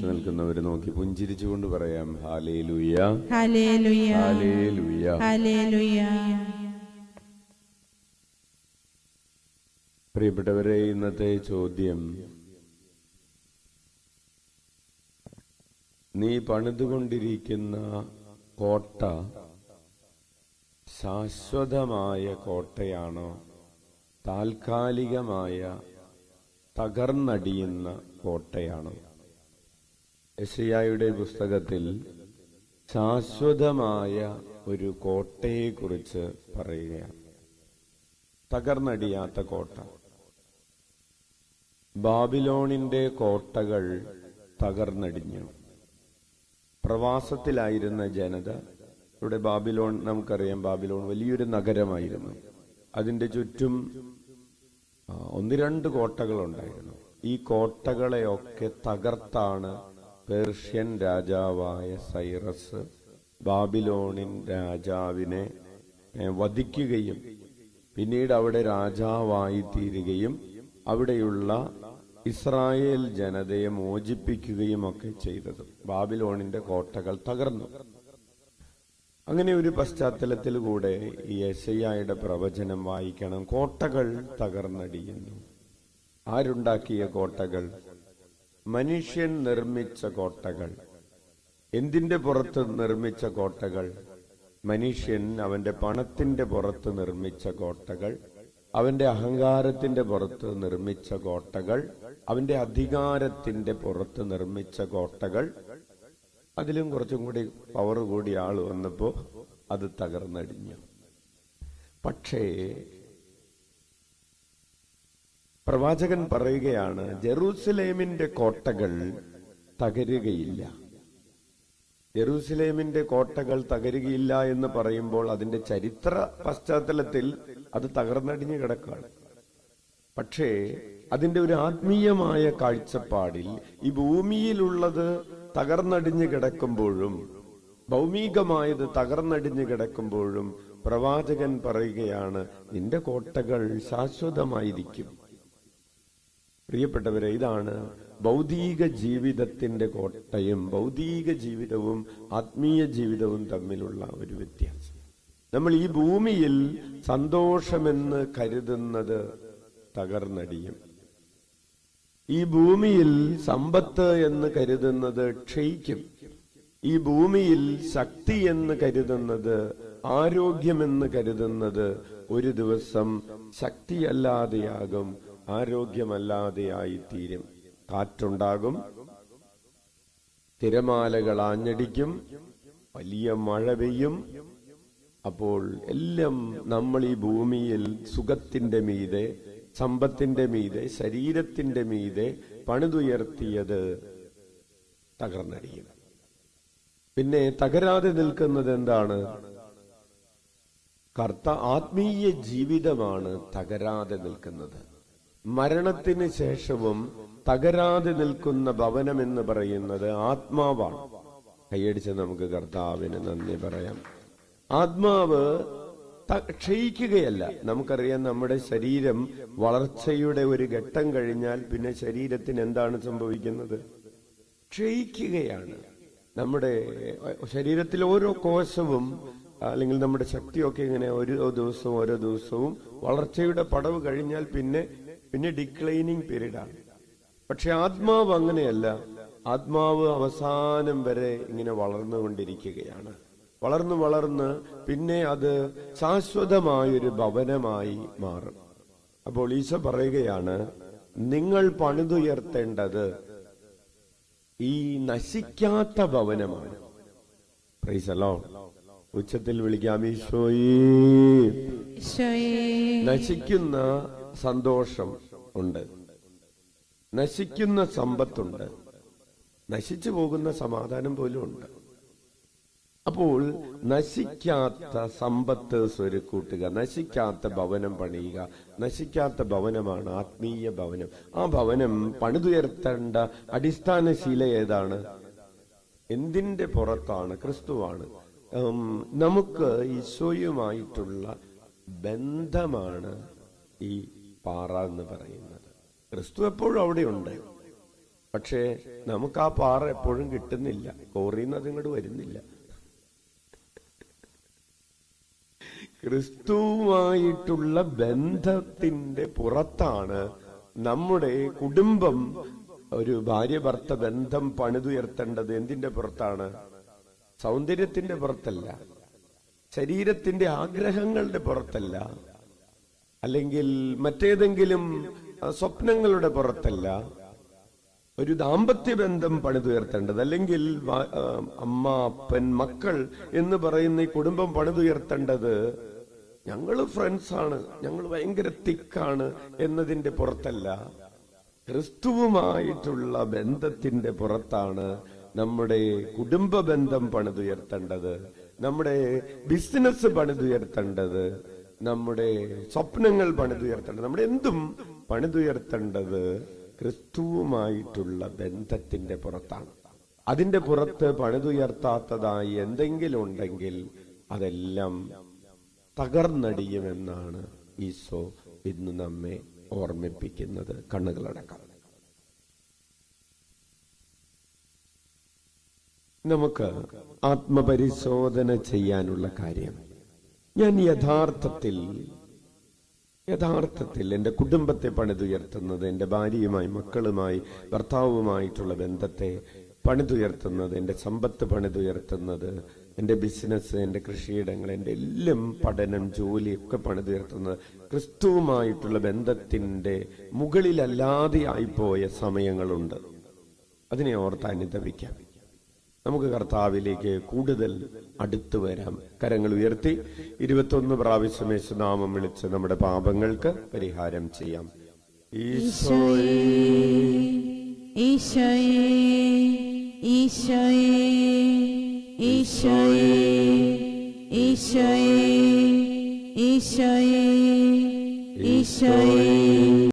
നിൽക്കുന്നവരെ നോക്കി പുഞ്ചിരിച്ചുകൊണ്ട് പറയാം, ഹല്ലേലൂയ, ഹല്ലേലൂയ, ഹല്ലേലൂയ. ഹല്ലേലൂയ. പ്രിയപ്പെട്ടവരെ, ഇന്നത്തെ ചോദ്യം, നീ പണിതുകൊണ്ടിരിക്കുന്ന കോട്ട ശാശ്വതമായ കോട്ടയാണോ, താൽക്കാലികമായ തകർന്നടിയുന്ന കോട്ടയാണോ? യെശയ്യായുടെ പുസ്തകത്തിൽ ശാശ്വതമായ ഒരു കോട്ടയെക്കുറിച്ച് പറയുകയാണ്. തകർന്നടിയാത്ത കോട്ട. ബാബിലോണിന്റെ കോട്ടകൾ തകർന്നടിഞ്ഞു. പ്രവാസത്തിലായിരുന്ന ജനത, ഇവിടെ ബാബിലോൺ നമുക്കറിയാം, ബാബിലോൺ വലിയൊരു നഗരമായിരുന്നു. അതിന്റെ ചുറ്റും 1-2 കോട്ടകളുണ്ടായിരുന്നു. ഈ കോട്ടകളെയൊക്കെ തകർത്താണ് പേർഷ്യൻ രാജാവായ സൈറസ് ബാബിലോണിൻ രാജാവിനെ വധിക്കുകയും പിന്നീട് അവിടെ രാജാവായി തീരുകയും അവിടെയുള്ള ഇസ്രായേൽ ജനതയെ മോചിപ്പിക്കുകയും ഒക്കെ ചെയ്തത്. ബാബിലോണിന്റെ കോട്ടകൾ തകർന്നു. അങ്ങനെ ഒരു പശ്ചാത്തലത്തിൽ കൂടെ ഈ യെശയ്യായുടെ പ്രവചനം വായിക്കണം. കോട്ടകൾ തകർന്നടിയുന്നു. ആരുണ്ടാക്കിയ കോട്ടകൾ? മനുഷ്യൻ നിർമ്മിച്ച കോട്ടകൾ. എന്തിന്റെ പുറത്ത് നിർമ്മിച്ച കോട്ടകൾ? മനുഷ്യൻ അവന്റെ പണത്തിന്റെ പുറത്ത് നിർമ്മിച്ച കോട്ടകൾ, അവന്റെ അഹങ്കാരത്തിന്റെ പുറത്ത് നിർമ്മിച്ച കോട്ടകൾ, അവന്റെ അധികാരത്തിന്റെ പുറത്ത് നിർമ്മിച്ച കോട്ടകൾ. അതിലും കുറച്ചും കൂടി പവർ കൂടി ആള് വന്നപ്പോ അത് തകർന്നടിഞ്ഞു. പക്ഷേ പ്രവാചകൻ പറയുകയാണ്, ജെറൂസലേമിന്റെ കോട്ടകൾ തകരുകയില്ല. ജെറൂസലേമിന്റെ കോട്ടകൾ തകരുകയില്ല എന്ന് പറയുമ്പോൾ അതിന്റെ ചരിത്ര പശ്ചാത്തലത്തിൽ അത് തകർന്നടിഞ്ഞു കിടക്കുകയാണ്. പക്ഷേ അതിന്റെ ഒരു ആത്മീയമായ കാഴ്ചപ്പാടിൽ ഈ ഭൂമിയിലുള്ളത് തകർന്നടിഞ്ഞു കിടക്കുമ്പോഴും ഭൗമികമായത് തകർന്നടിഞ്ഞു കിടക്കുമ്പോഴും പ്രവാചകൻ പറയുകയാണ്, നിന്റെ കോട്ടകൾ ശാശ്വതമായിരിക്കും. പ്രിയപ്പെട്ടവരെ, ഇതാണ് ഭൗതിക ജീവിതത്തിന്റെ കോട്ടയും ഭൗതിക ജീവിതവും ആത്മീയ ജീവിതവും തമ്മിലുള്ള ഒരു വ്യത്യാസം. നമ്മൾ ഈ ഭൂമിയിൽ സന്തോഷമെന്ന് കരുതുന്നത് തകർന്നടിയും. ഈ ഭൂമിയിൽ സമ്പത്ത് എന്ന് കരുതുന്നത് ക്ഷയിക്കും. ഈ ഭൂമിയിൽ ശക്തി എന്ന് കരുതുന്നത്, ആരോഗ്യമെന്ന് കരുതുന്നത് ഒരു ദിവസം ശക്തിയല്ലാതെയാകും, ആരോഗ്യമല്ലാതെയായി തീരും. കാറ്റുണ്ടാകും, തിരമാലകൾ ആഞ്ഞടിക്കും, വലിയ മഴ പെയ്യും. അപ്പോൾ എല്ലാം നമ്മൾ ഈ ഭൂമിയിൽ സുഖത്തിന്റെ മീതെ, സമ്പത്തിന്റെ മീതെ, ശരീരത്തിന്റെ മീതെ പണിതുയർത്തിയത് തകർന്നടിയും. പിന്നെ തകരാതെ നിൽക്കുന്നത് എന്താണ്? ആത്മീയ ജീവിതമാണ് തകരാതെ നിൽക്കുന്നത്. മരണത്തിന് ശേഷവും തകരാതെ നിൽക്കുന്ന ഭവനം എന്ന് പറയുന്നത് ആത്മാവാണ്. കൈയടിച്ച് നമുക്ക് കർത്താവിന് നന്ദി പറയാം. ആത്മാവ് ക്ഷയിക്കുകയല്ല. നമുക്കറിയാം, നമ്മുടെ ശരീരം വളർച്ചയുടെ ഒരു ഘട്ടം കഴിഞ്ഞാൽ പിന്നെ ശരീരത്തിന് എന്താണ് സംഭവിക്കുന്നത്? ക്ഷയിക്കുകയാണ്. നമ്മുടെ ശരീരത്തിൽ ഓരോ കോശവും അല്ലെങ്കിൽ നമ്മുടെ ശക്തിയൊക്കെ ഇങ്ങനെ ഓരോ ദിവസവും വളർച്ചയുടെ പടവ് കഴിഞ്ഞാൽ പിന്നെ ഡിക്ലൈനിങ് പീരീഡാണ്. പക്ഷെ ആത്മാവ് അങ്ങനെയല്ല. ആത്മാവ് അവസാനം വരെ ഇങ്ങനെ വളർന്നുകൊണ്ടിരിക്കുകയാണ്. വളർന്ന് പിന്നെ അത് ശാശ്വതമായൊരു ഭവനമായി മാറും. അപ്പോൾ ഈശോ പറയുകയാണ്, നിങ്ങൾ പണിതുയർത്തേണ്ടത് ഈ നശിക്കാത്ത ഭവനമാണ്. Praise the lord. ഉച്ചത്തിൽ വിളിക്കാം, ഈശോയേ. നശിക്കുന്ന സന്തോഷം ഉണ്ട്, നശിക്കുന്ന സമ്പത്തുണ്ട്, നശിച്ചു പോകുന്ന സമാധാനം പോലും ഉണ്ട്. അപ്പോൾ നശിക്കാത്ത സമ്പത്ത് സ്വരുക്കൂട്ടുക, നശിക്കാത്ത ഭവനം പണിയുക. നശിക്കാത്ത ഭവനമാണ് ആത്മീയ ഭവനം. ആ ഭവനം പണിതുയർത്തേണ്ട അടിസ്ഥാനശീല ഏതാണ്? എന്തിന്റെ പുറത്താണ്? ക്രിസ്തുവാണ്. നമുക്ക് ഈശോയുമായിട്ടുള്ള ബന്ധമാണ് ഈ പാറ എന്ന് പറയുന്നത്. ക്രിസ്തു എപ്പോഴും അവിടെയുണ്ട്. പക്ഷേ നമുക്ക് ആ പാറ എപ്പോഴും കിട്ടുന്നില്ല, കോറിന്ന് അതിങ്ങോട്ട് വരുന്നില്ല. ക്രിസ്തുവുമായിട്ടുള്ള ബന്ധത്തിന്റെ പുറത്താണ് നമ്മുടെ കുടുംബം, ഒരു ഭാര്യ ഭർത്ത ബന്ധം പണിതുയർത്തേണ്ടത്. എന്തിന്റെ പുറത്താണ്? സൗന്ദര്യത്തിന്റെ പുറത്തല്ല, ശരീരത്തിന്റെ ആഗ്രഹങ്ങളുടെ പുറത്തല്ല, അല്ലെങ്കിൽ മറ്റേതെങ്കിലും സ്വപ്നങ്ങളുടെ പുറത്തല്ല. ഒരു ദാമ്പത്യ ബന്ധം പണിതുയർത്തേണ്ടത്, അല്ലെങ്കിൽ അമ്മ അപ്പൻ മക്കൾ എന്ന് പറയുന്ന ഈ കുടുംബം പണിതുയർത്തേണ്ടത് ഞങ്ങൾ ഫ്രണ്ട്സാണ്, ഞങ്ങൾ ഭയങ്കര തിക്കാണ് എന്നതിന്റെ പുറത്തല്ല, ക്രിസ്തുവുമായിട്ടുള്ള ബന്ധത്തിന്റെ പുറത്താണ് നമ്മുടെ കുടുംബ ബന്ധം പണിതുയർത്തേണ്ടത്, നമ്മുടെ ബിസിനസ് പണിതുയർത്തേണ്ടത്, നമ്മുടെ സ്വപ്നങ്ങൾ പണിതുയർത്തേണ്ടത്, നമ്മുടെ എന്തും പണിതുയർത്തേണ്ടത് ക്രിസ്തുവുമായിട്ടുള്ള ബന്ധത്തിന്റെ പുറത്താണ്. അതിന്റെ പുറത്ത് പണിതുയർത്താത്തതായി എന്തെങ്കിലും ഉണ്ടെങ്കിൽ അതെല്ലാം തകർന്നടിയുമെന്നാണ് ഈശോ ഇന്ന് നമ്മെ ഓർമ്മിപ്പിക്കുന്നത്. കണ്ണുകളടക്കാം. നമുക്ക് ആത്മപരിശോധന ചെയ്യാനുള്ള കാര്യം, ഞാൻ യഥാർത്ഥത്തിൽ എന്റെ കുടുംബത്തെ പണിതുയർത്തുന്നത്, എന്റെ ഭാര്യയുമായി, മക്കളുമായി, ഭർത്താവുമായിട്ടുള്ള ബന്ധത്തെ പണിതുയർത്തുന്നത്, എന്റെ സമ്പത്ത് പണിതുയർത്തുന്നത്, എന്റെ ബിസിനസ്, എന്റെ കൃഷിയിടങ്ങൾ, എന്റെ എല്ലാം പഠനം, ജോലിയൊക്കെ പണിതുയർത്തുന്നത് ക്രിസ്തുവുമായിട്ടുള്ള ബന്ധത്തിന്റെ മുകളിലല്ലാതെ ആയിപ്പോയ സമയങ്ങളുണ്ട്. അതിനെ ഓർത്ത് അനുതപിക്കാം. നമുക്ക് കർത്താവിലേക്ക് കൂടുതൽ അടുത്തു വരാം. കരങ്ങൾ ഉയർത്തി 21 പ്രാവശ്യം യേശുനാമം വിളിച്ച് നമ്മുടെ പാപങ്ങൾക്ക് പരിഹാരം ചെയ്യാം. ഈശോയേ, ഈശോയേ, ഈശോയേ, ഈശോയേ, ഈശോയേ, ഈശോയേ, ഈശോയേ.